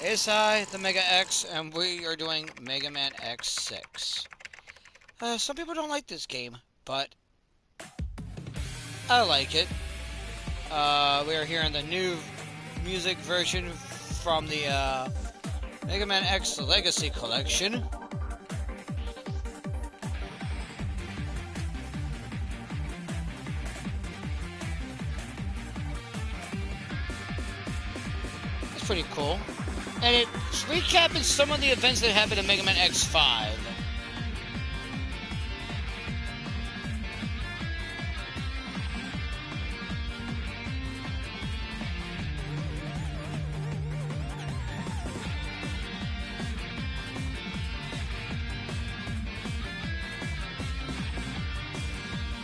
ACESS, the Mega X, and we are doing Mega Man X6. Some people don't like this game, but I like it. We are hearing the new music version from the Mega Man X Legacy Collection. It's pretty cool. And it's recapping some of the events that happened in Mega Man X5.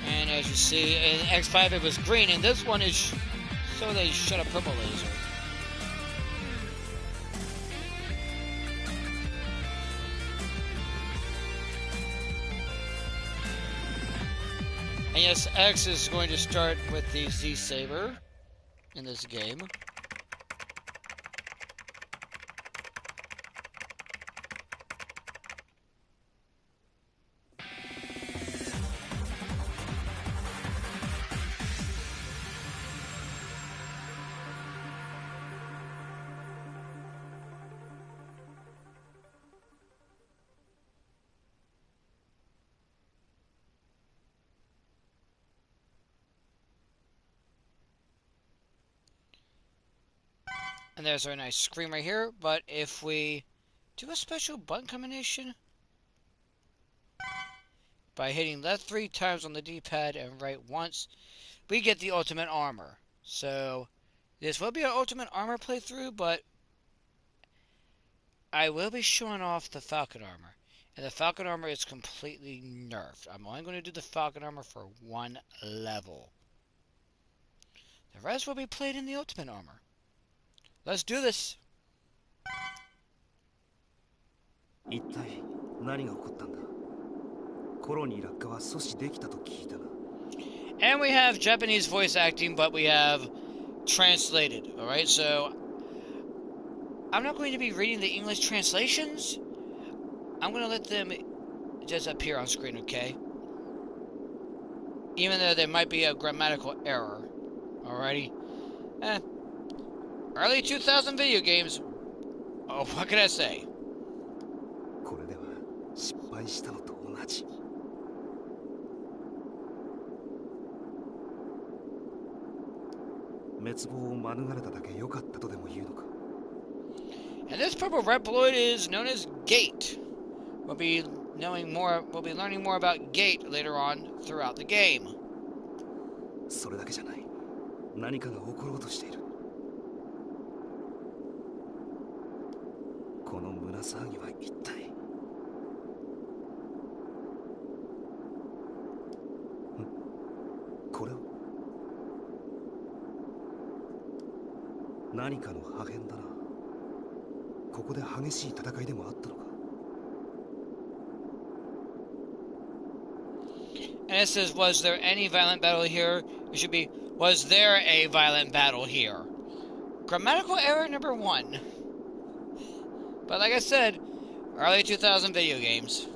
And as you see, in X5 it was green, and this one is so they shot a purple laser. And yes, X is going to start with the Z-Saber in this game. And there's our nice screen right here, but if we do a special button combination by hitting left 3 times on the D-pad and right once, we get the ultimate armor. So this will be an ultimate armor playthrough, but I will be showing off the Falcon armor. And the Falcon armor is completely nerfed. I'm only going to do the Falcon armor for 1 level. The rest will be played in the ultimate armor. Let's do this. And we have Japanese voice acting, but we have translated. Alright, so I'm not going to be reading the English translations. I'm going to let them just appear on screen, okay? Even though there might be a grammatical error. Alrighty? Early 2000 video games. Oh, what can I say? And this purple Reploid is known as Gate. We'll be learning more about Gate later on throughout the game. And it says, was there any violent battle here? It should be, was there a violent battle here? Grammatical error number 1. But like I said, early 2000 video games.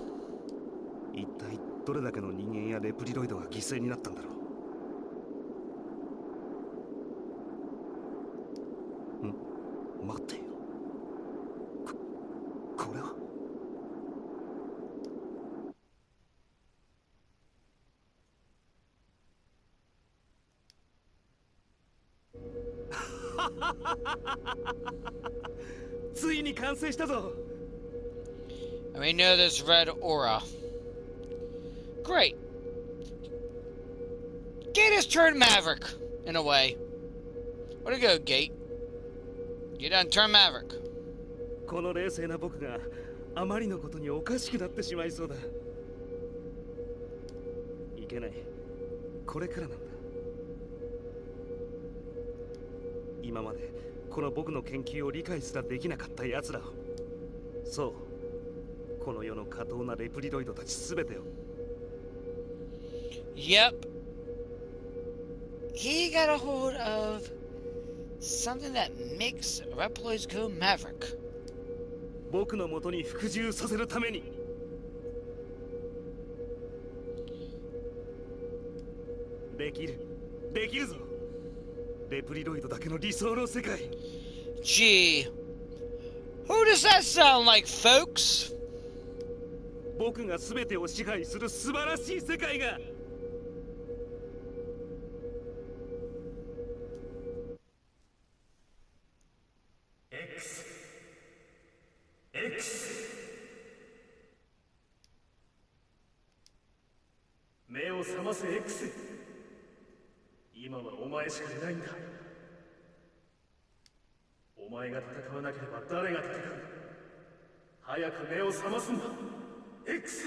And we know this red aura. Great. Gate has turned Maverick, in a way. Where'd it go, Gate? You done turned Maverick. Yep. He got a hold of something that makes Reploids go Maverick. 僕の元に服従させるために。できるぞ。レプリロイドだけの理想の世界。 Gee, who does that sound like, folks? 僕が全てを支配する素晴らしい世界が。目を覚ませ X。 今はお前しかいないんだ。お前が戦わなければ誰が戦う。早く目を覚ますんだ X。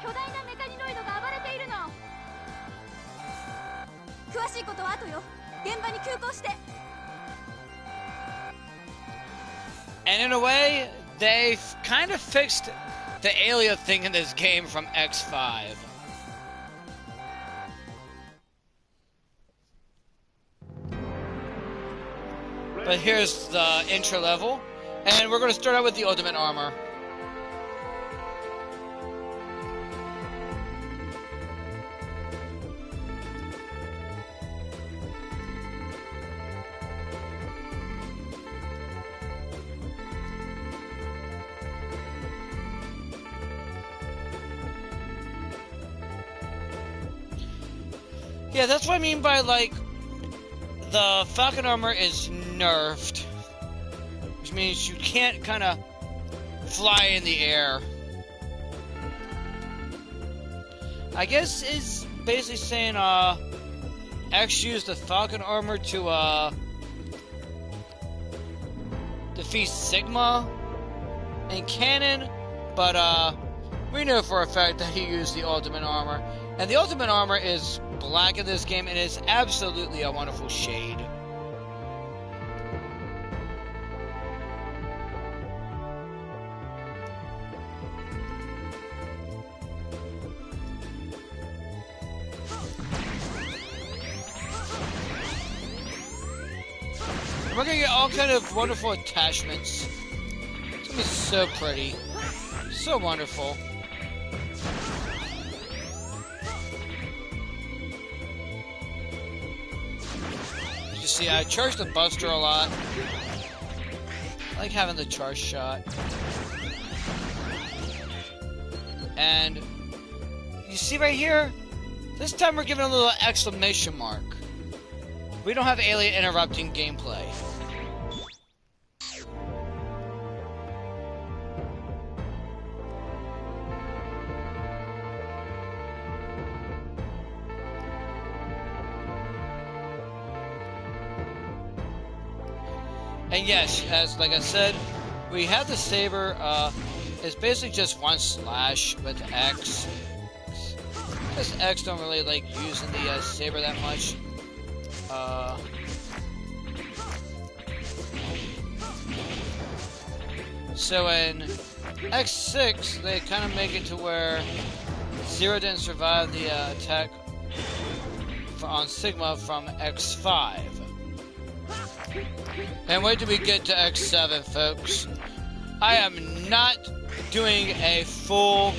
巨大なメカニロイドが暴れているの。詳しいことは後よ。現場に急行して。 And in a way, they've kind of fixed the alien thing in this game from X5. But here's the intro level, and we're going to start out with the ultimate armor. Yeah, that's what I mean by, like, the Falcon armor is nerfed, which means you can't kind of fly in the air. I guess it's basically saying, X used the Falcon armor to, defeat Sigma in canon, but, we know for a fact that he used the ultimate armor. And the ultimate armor is black in this game, and it's absolutely a wonderful shade. We're gonna get all kind of wonderful attachments. It's gonna be so pretty. So wonderful. See, I charge the Buster a lot. I like having the charge shot. And you see right here, this time we're giving a little exclamation mark. We don't have alien interrupting gameplay. And yes, as like I said, we have the saber. It's basically just one slash with X. Because X don't really like using the saber that much. So in X6, they kind of make it to where Zero didn't survive the attack on Sigma from X5. And wait till we get to X7, folks. I am not doing a full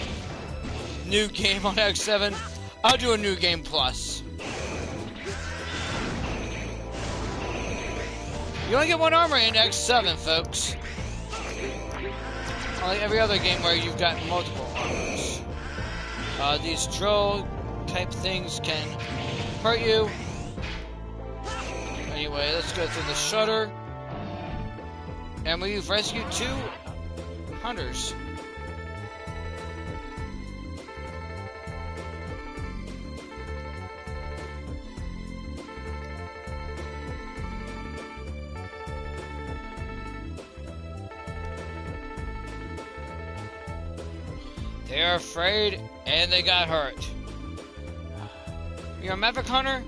new game on X7. I'll do a new game plus. You only get one armor in X7, folks. Unlike every other game where you've got multiple armors. These drill type things can hurt you. Anyway, let's go through the shutter. And we've rescued 2 hunters. They are afraid and they got hurt. You're a Maverick hunter?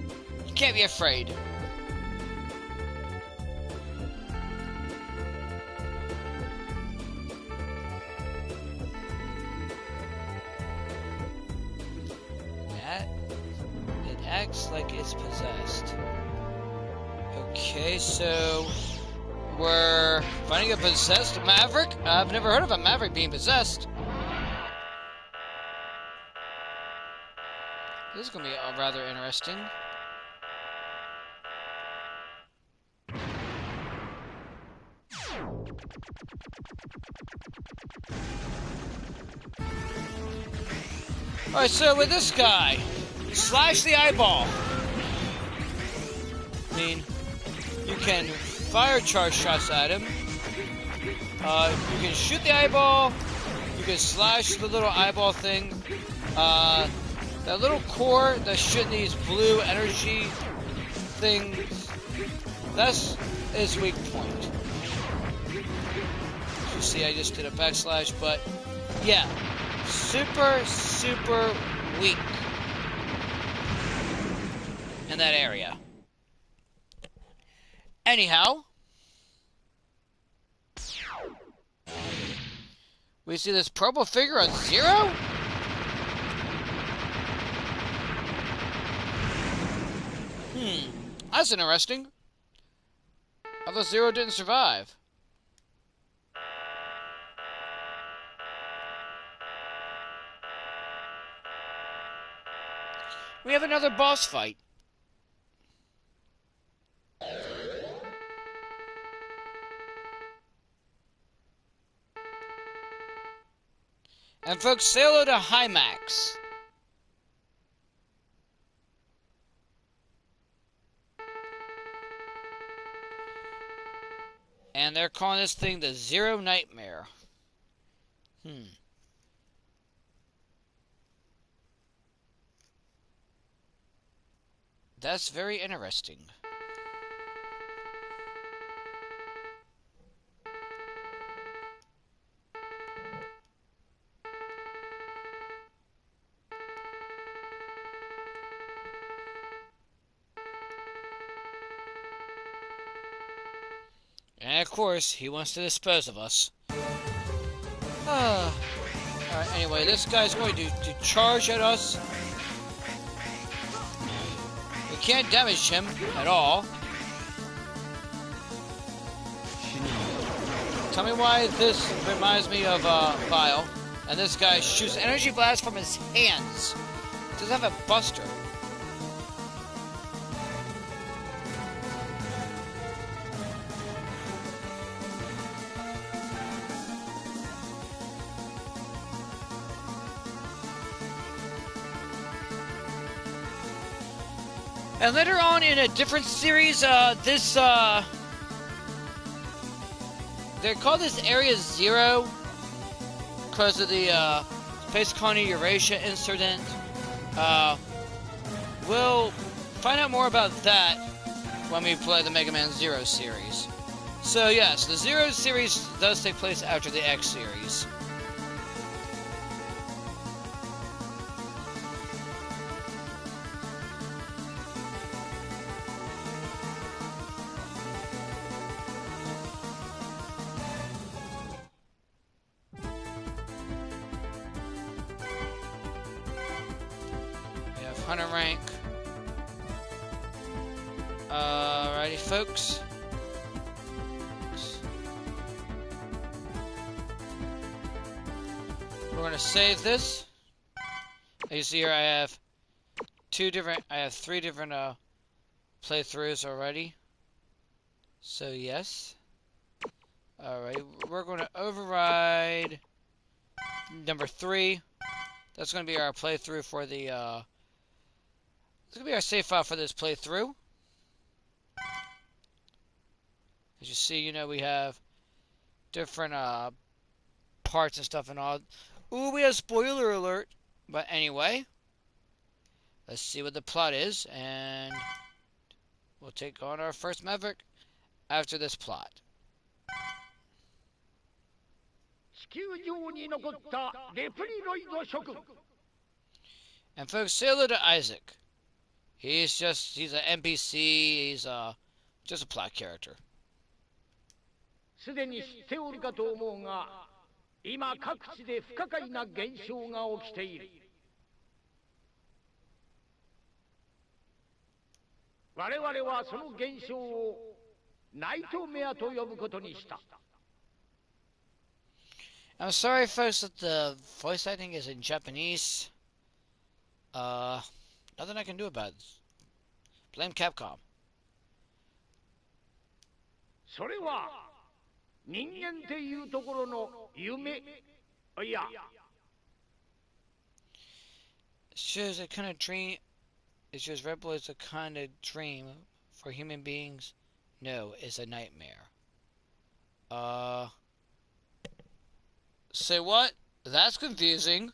You can't be afraid. acts like it's possessed. Okay, so we're finding a possessed Maverick? I've never heard of a Maverick being possessed. This is going to be rather interesting. Alright, so with this guy, slash the eyeball. I mean, you can fire charge shots at him. You can shoot the eyeball. You can slash the little eyeball thing. That little core that's shooting these blue energy things, that's his weak point. As you see, I just did a backslash, but yeah, super, super weak in that area. Anyhow, we see this purple figure on Zero? That's interesting. I thought Zero didn't survive. We have another boss fight. And folks, say hello to Hymax. And they're calling this thing the Zero Nightmare. That's very interesting. And of course, he wants to dispose of us. Alright, anyway, this guy's going to charge at us. We can't damage him at all. Tell me why this reminds me of Vile. And this guy shoots energy blast from his hands. Doesn't have a buster. And later on in a different series, they call this Area Zero because of the Space Colony Eurasia incident. We'll find out more about that when we play the Mega Man Zero series. So yes, the Zero series does take place after the X series. Hunter rank. Alrighty, folks. We're gonna save this. As you see here, I have three different playthroughs already. So yes. Alright, we're gonna override number 3. That's gonna be our playthrough for the This is going to be our save file for this playthrough. As you see, you know, we have different parts and stuff and all. Ooh, we have spoiler alert. But anyway, let's see what the plot is, and we'll take on our first Maverick after this plot. And folks, say hello to Isaac. He's an NPC, he's just a plot character. すでに知っておるかと思うが、今各地で不可解な現象が起きている。我々はその現象をナイトメアと呼ぶことにした。I'm sorry, folks, that the voice acting is in Japanese. Nothing I can do about it. Blame Capcom. それは人間っていうところの夢、いや、It shows a kind of dream. It shows Red Bull is a kind of dream for human beings. No, it's a nightmare. Say what? That's confusing.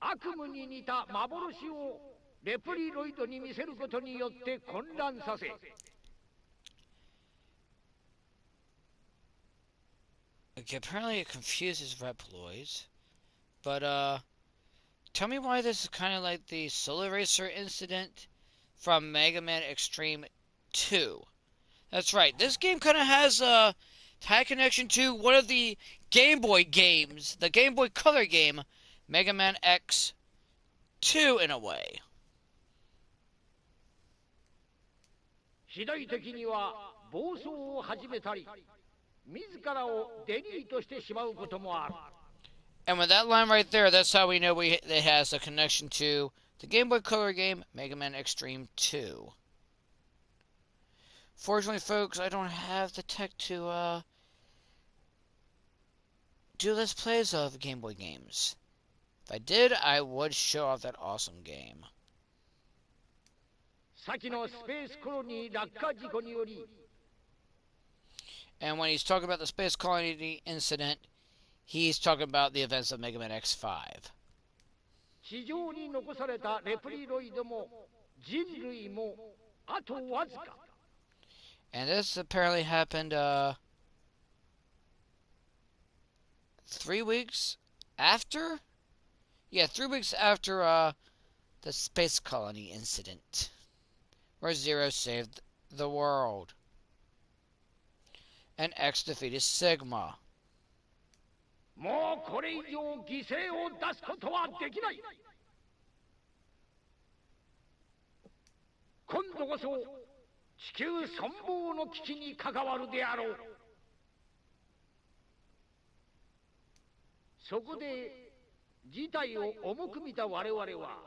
悪夢に似た幻をレプリロイドに見せることによって混乱させ、Okay, apparently it confuses Reploids. But, tell me why this is kind of like the Solar Racer incident from Mega Man Extreme 2. That's right, this game kind of has a tight connection to one of the Game Boy games, the Game Boy Color game, Mega Man X2 in a way. 次第的には暴走を始めたり、自らをデリートしてしまうこともある。And with that line right there, that's how we know it has a connection to the Game Boy Color game, Mega Man Extreme 2. Fortunately, folks, I don't have the tech to, do Let's Plays of Game Boy games. If I did, I would show off that awesome game. 先のスペースコロニー落下事故により、 And when he's talking about the Space Colony incident, he's talking about the events of Mega Man X5. 地上に残されたレプリロイドも人類もあとわずか。 And this apparently happened, 3 weeks after? Yeah, 3 weeks after, the Space Colony incident, where Zero saved the world. And X defeated Sigma. もうこれ以上犠牲を出すことはできない。今度こそ地球存亡の危機に関わるであろう。そこで事態を重く見た我々は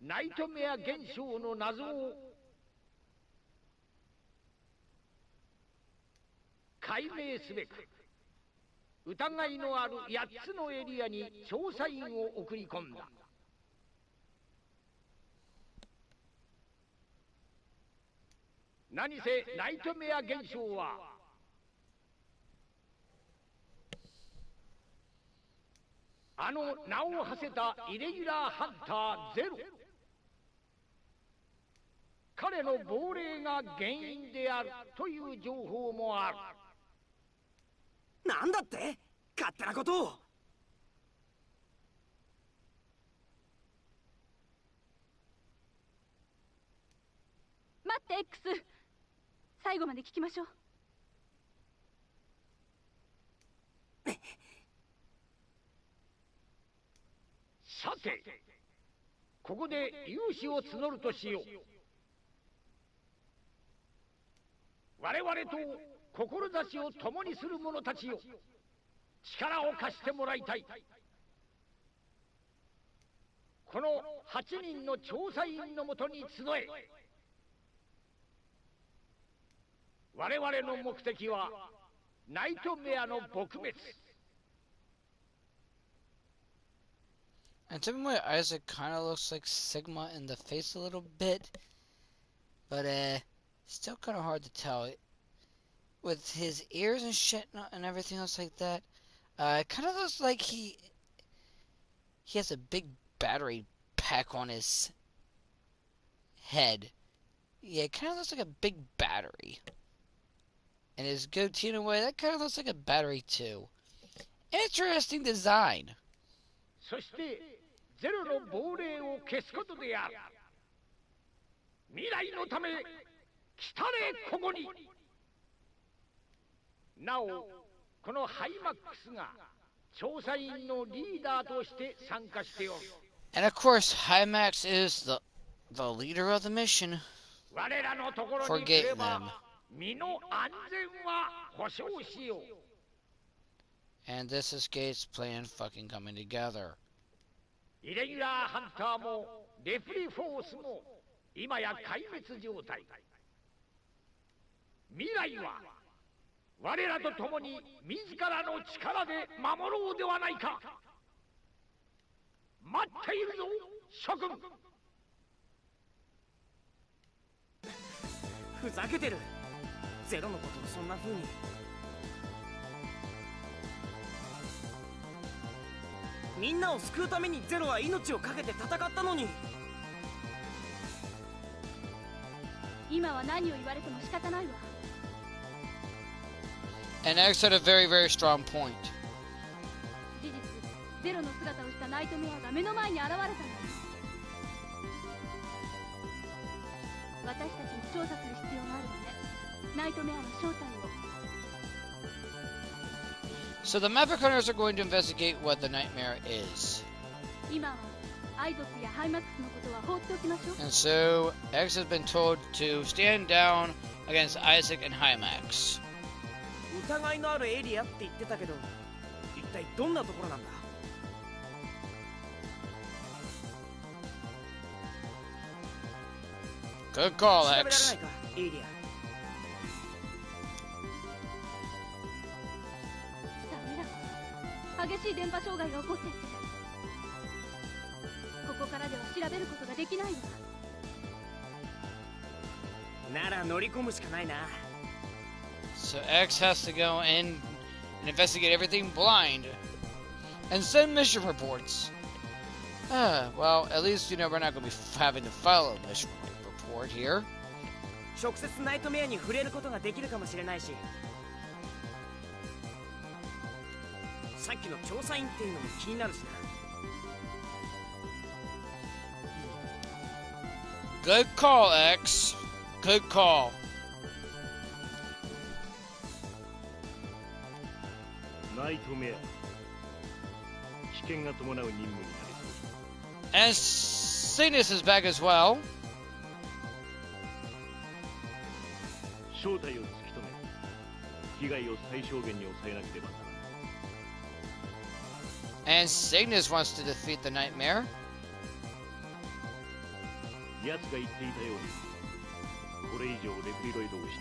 ナイトメア現象の謎を解明すべく疑いのある8つのエリアに調査員を送り込んだ。何せナイトメア現象はあの名を馳せたイレギュラーハンターゼロ、彼の亡霊が原因であるという情報もある。なんだって、勝手なことを。待って X、 最後まで聞きましょう。さて、ここで勇士を募るとしよう。我々と志を共にする者たちよ、力を貸してもらいたい。この8人の調査員のもとに集え。我々の目的はナイトメアの撲滅。 And to me, Isaac kind of looks like Sigma in the face a little bit, but still kind of hard to tell. With his ears and shit and everything else like that, it kind of looks like he has a big battery pack on his head. Yeah, it kind of looks like a big battery. And his goatee in a way, that kind of looks like a battery too. Interesting design. そしてゼロの亡霊を消すことである。未来のため来たれここに。なおこのハイマックスが調査員のリーダーとして参加しておる。 And of course, Hymax is the leader of the mission. 我らのところに来 Forget れば them. 身の安全は保証しよう。 And this is Gates' plan fucking coming together. イレギュラーハンターもレプリフォースも今や壊滅状態。未来は我らと共に自らの力で守ろうではないか。待っているぞ諸君。ふざけてる。ゼロのことをそんな風に。みんなを救うためにゼロは命を懸けて戦ったのに。今は何を言われても仕方ないわ。 And X had a very, very strong point. 事実、ゼロの姿をしたナイトメアが目の前に現れたのです。私たちも調査する必要があるわね。ナイトメアの正体を。 So the Maverick Hunters are going to investigate what the nightmare is. 今はアイドスやハイマックスのことは放っておきましょう。 And so X has been told to stand down against Isaac and Hymax. 疑いのあるエリアって言ってたけど、一体どんなところなんだ。 Good call, 調べられな X. いか、エリア。ダメだ。激しい電波障害が起こっていて、ここからでは調べることができないわ。なら乗り込むしかないな。 So X has to go in and investigate everything blind and send mission reports. Well, at least, we're not going to be having to file a mission report here. 直接ナイトメアに触れることができるかもしれないし、さっきの調査員っていうのも気になるしな。 Good call, X. Good call. ナイトメア危険が伴う任務になりそうだ。 And Cygnus is back as well. 正体を突き止め被害を最小限に抑えなければならない。 And Cygnus wants to defeat the Nightmare. 奴が言っていたようにこれ以上レプリロイドを失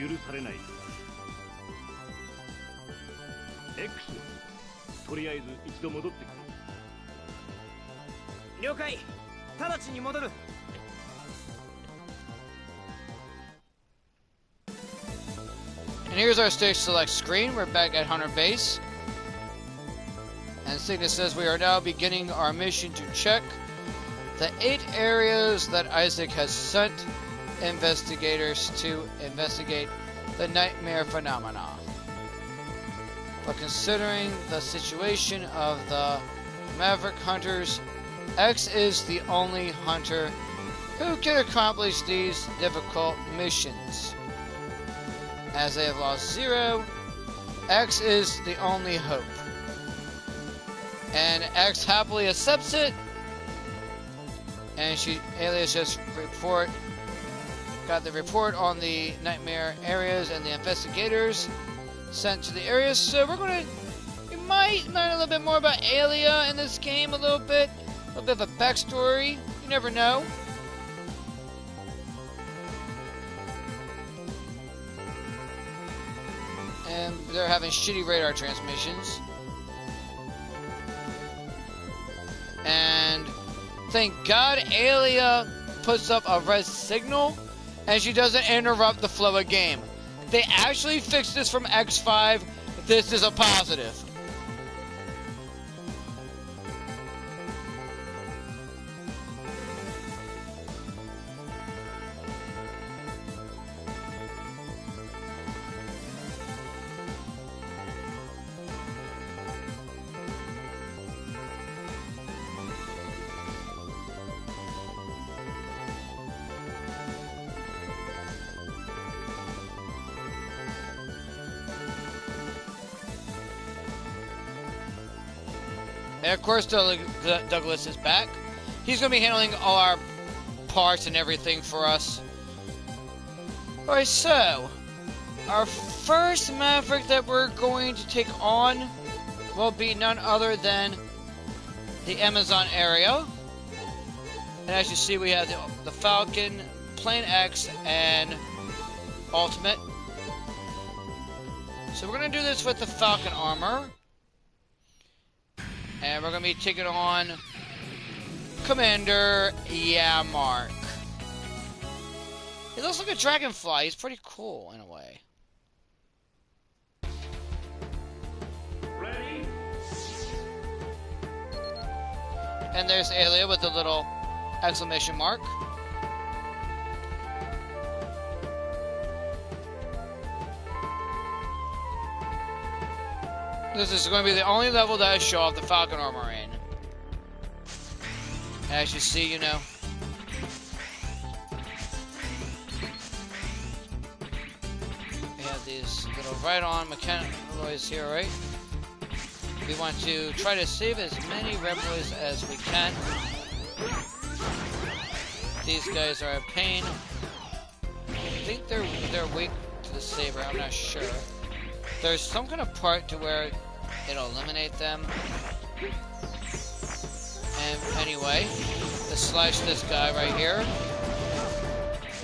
う許されない。 X とりあえず一度戻ってくる。了解。直ちに戻る。 And here's our stage select screen. We're back at Hunter Base. And Cygnus says we are now beginning our mission to check the 8 areas that Isaac has sent investigators to investigate the nightmare phenomena. But considering the situation of the Maverick Hunters, X is the only hunter who can accomplish these difficult missions. As they have lost Zero, X is the only hope. And X happily accepts it. And Alias just got the report on the nightmare areas and the investigators sent to the areas. So we might learn a little bit more about Alia in this game a little bit of a backstory. You never know. And they're having shitty radar transmissions. And thank God Alia puts up a red signal and she doesn't interrupt the flow of game. They actually fixed this from X5. This is a positive. And of course, Douglas is back. He's going to be handling all our parts and everything for us. Alright, so our first Maverick that we're going to take on will be none other than the Amazon area. And as you see, we have the Falcon, Plane X, and Ultimate. So we're going to do this with the Falcon armor. And we're going to be taking on Commander Yamark. He looks like a dragonfly. He's pretty cool in a way. Ready? And there's Alia with the little exclamation mark. This is going to be the only level that I show off the Falcon armor in. As you see, you know. We have these little right-on mechanical alloys here, right? We want to try to save as many rebels as we can. These guys are a pain. I think they're weak to the saber, I'm not sure. There's some kind of part to where it'll eliminate them. And anyway, let's slash this guy right here.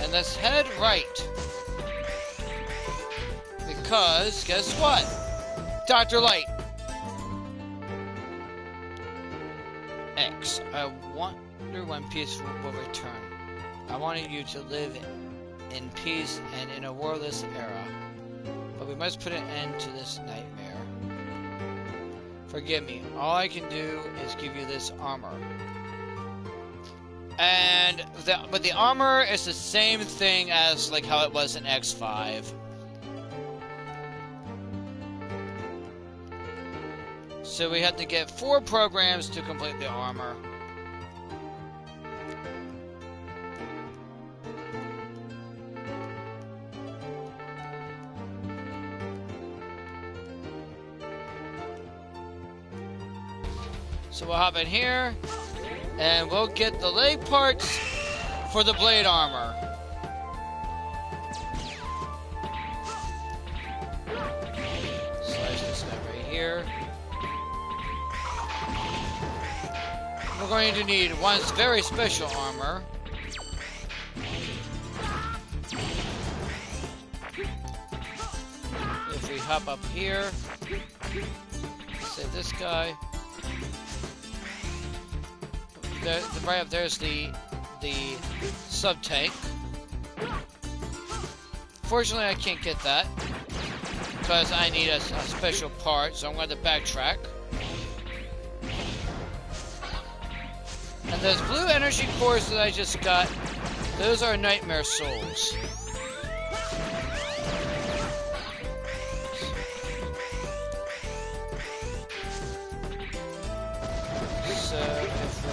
And let's head right. Because, guess what? Dr. Light. X. I wonder when peace will return. I wanted you to live in peace and in a warless era. But we must put an end to this nightmare. Forgive me. All I can do is give you this armor. And but the armor is the same thing as like how it was in X5. So we have to get 4 programs to complete the armor. So we'll hop in here, and we'll get the leg parts for the blade armor. Slash this guy right here. We're going to need one very special armor. If we hop up here, save this guy. Right up there's the sub-tank. Fortunately, I can't get that because I need a special part, so I'm going to backtrack. And those blue energy cores that I just got, those are nightmare souls. So if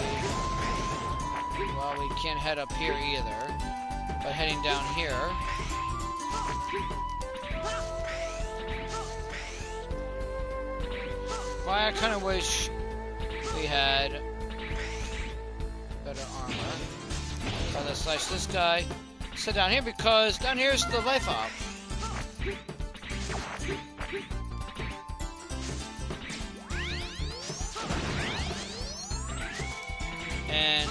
we can't head up here either, but heading down here. Well, I kind of wish we had better armor. So let's slash this guy. Sit down here because down here is the life op. And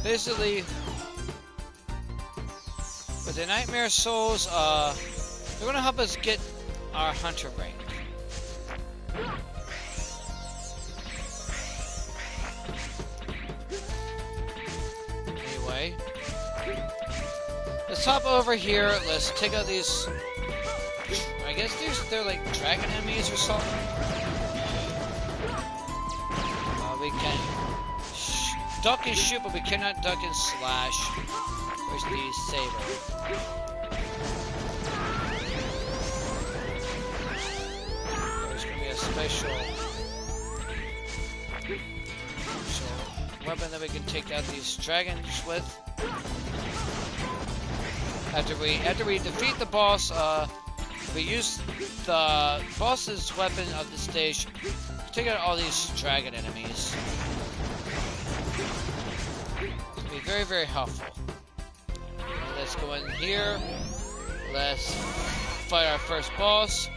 basically, with the Nightmare Souls, they're going to help us get our Hunter rank. Anyway, let's hop over here. Let's take out these. I guess they're like dragon enemies or something. We can duck and shoot, but we cannot duck and slash. Where's the saber? There's gonna be a special weapon that we can take out these dragons with. After we defeat the boss, we use the boss's weapon of the stage to take out all these dragon enemies. We very, very helpful. Let's go in here. Let's fight our first boss.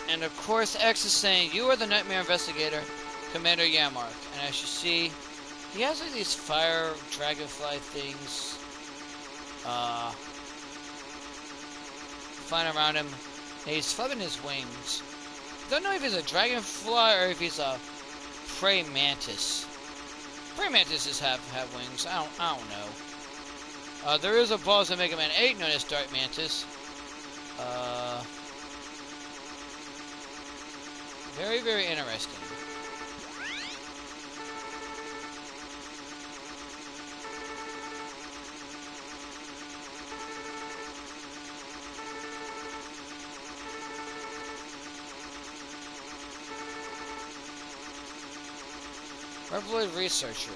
And of course, X is saying, "You are the Nightmare Investigator, Commander Yamark." And as you see, he has like these fire dragonfly things flying around him. And he's flapping his wings. Don't know if he's a dragonfly or if he's a prey mantis. Prey mantises have wings. I don't know. There is a boss in Mega Man 8 known as Dark Mantis. Very, very interesting. Reploid Researcher.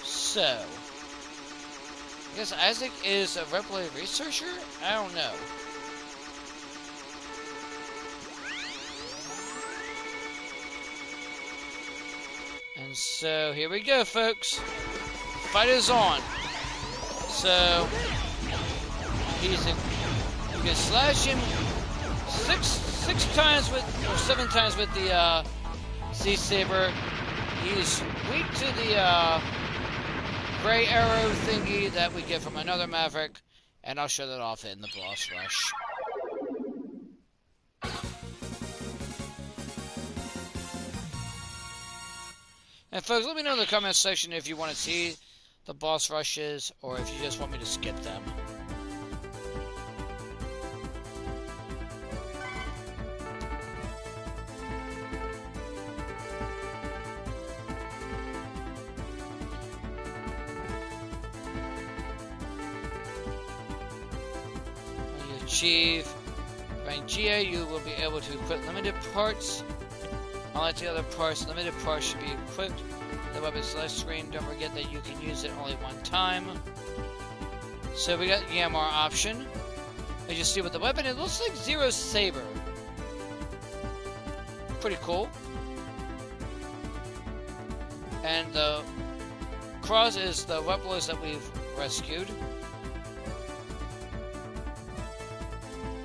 So, I guess Isaac is a Reploid Researcher? I don't know. And so, here we go, folks. Fight is on. So, you can slash him six times with, or 7 times with the Sea Saber. He's weak to the gray arrow thingy that we get from another Maverick, and I'll show that off in the boss rush. And folks, let me know in the comments section if you want to see the boss rushes or if you just want me to skip them. When you achieve rank GA, you will be able to equip limited parts. Unlike the other parts, limited parts should be equipped in the weapon select screen. Don't forget that you can use it only one time. So we got Yamar option. As you see with the weapon, it looks like Zero Saber. Pretty cool. And the cross is the weapons that we've rescued.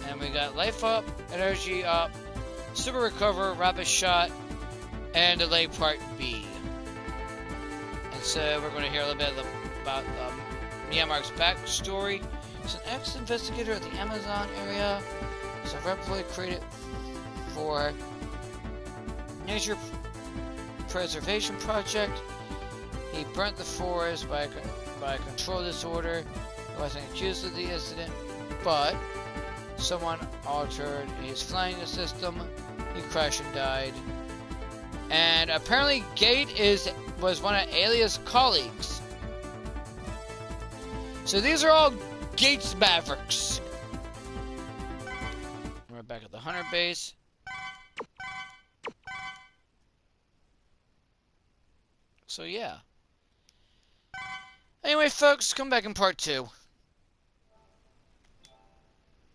And we got life up, energy up, super recover, rapid shot, and delay part B. And so we're going to hear a little bit about Yamark's backstory. He's an ex-investigator at the Amazon area. He's a Reploid created for Nature Preservation Project. He burnt the forest by control disorder. He wasn't accused of the incident, but someone altered his flying system. He crashed and died. And apparently Gate was one of Alias' colleagues. So these are all Gate's Mavericks. We're back at the Hunter base. So yeah. Anyway, folks, come back in part 2.